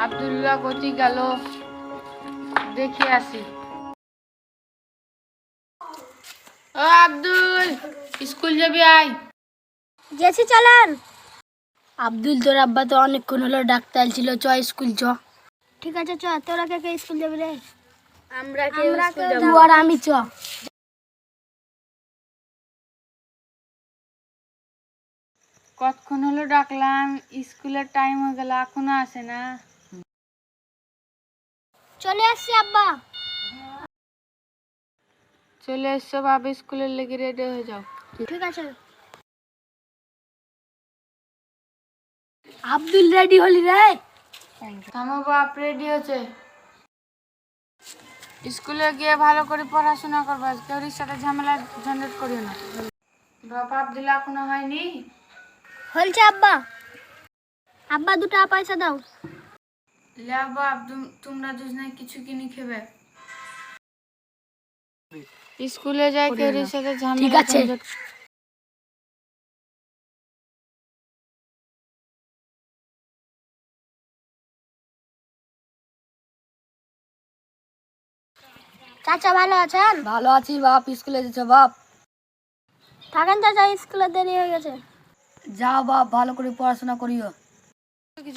আব্দুল্লাহ কোথি গেল দেখে আসি। ও আব্দুল, স্কুল যাবি? আয়। গেছি, চলেন। আব্দুল, তোর আব্বা তো অনেকক্ষণ হলো ডাক্তার ছিল, চ স্কুল চ। ঠিক আছে চ। তোরা কে কে স্কুল যাবি রে? আমরা তুই আর আমি চ। কতক্ষণ হলো ডাকলাম, স্কুলের টাইম হয়ে গেল, এখনো আসে না। চলে আসছি আব্বা। চলে এসছো বাবা, স্কুলের লেগে রেডি হয়ে যাও। ঠিক আছে। আব্দুল, রেডি হলি রে? থামো বাপ, রেডি হচ্ছে। স্কুলে গিয়ে ভালো করে পড়াশোনা করবা, কেউ সাথে ঝামেলা ঝঞ্ঝট করিও না। বাবা, আব্দুল্লাহ এখনো হয়নি? হলছে আব্বা। আব্বা, 2 টাকা পয়সা দাও। লে বাপ, তোমরা দুজনে কিছু কিনে খেবে। স্কুলে যাই কেউ সাথে ঝামেলা ঠিক আছে। ঝঞ্ঝট। চাচা ভালো আছেন? ভালো আছি বাপ। স্কুলে যেছো বাপ? থাকেন চাচা, স্কুলে দেরি হয়ে গেছে। যাও বাপ, ভালো করে পড়াশোনা করিও।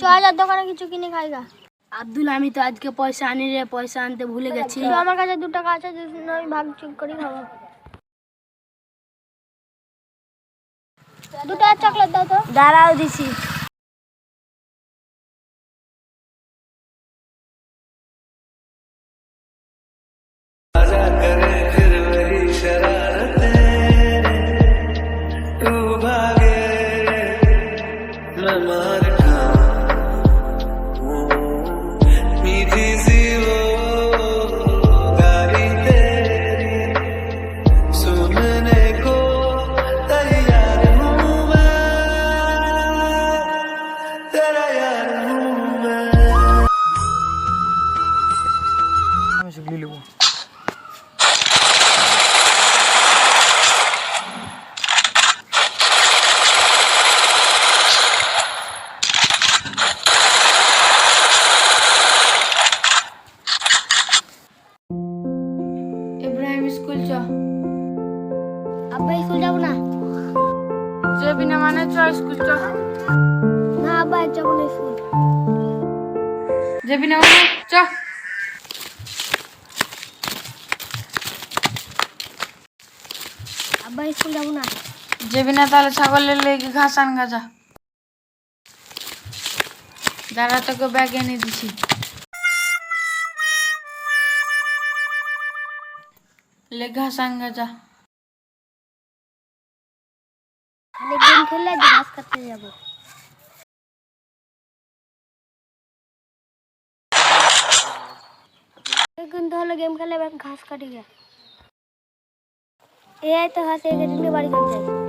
6000 দোকানে কিছু কিনে খাইগা। আব্দুল, আমি তো আজকে পয়সা আনি রে, পয়সা আনতে ভুলে গেছি। তো আমার কাছে 2 টাকা আছে, আমি ভাগ চুক করে খাবো। 2 টাকা চকলেট দাও তো। দাঁড়াও দিছি। ইব্রাহিম, স্কুল চ। আব্বা, স্কুল যাবো না। যাবি না মানে চ, স্কুল চ। না আব্বা, যাবো না স্কুল। যাবি না মানে চ। আব্বা, স্কুল যাবো না। যাবি না তাহলে ছাগলের লেগে ঘাস আন গাজা। দাঁড়া, তোকে ব্যাগ এনে দিছি। লে ঘাস আন গাজা। খালি গেম খেললে ঘাস কাটতে যাবো। কিন্তু হলো গেম খেলে ঘাস কাটি গে। এই তো ঘাস এই কেটে বাড়ি কাটতে।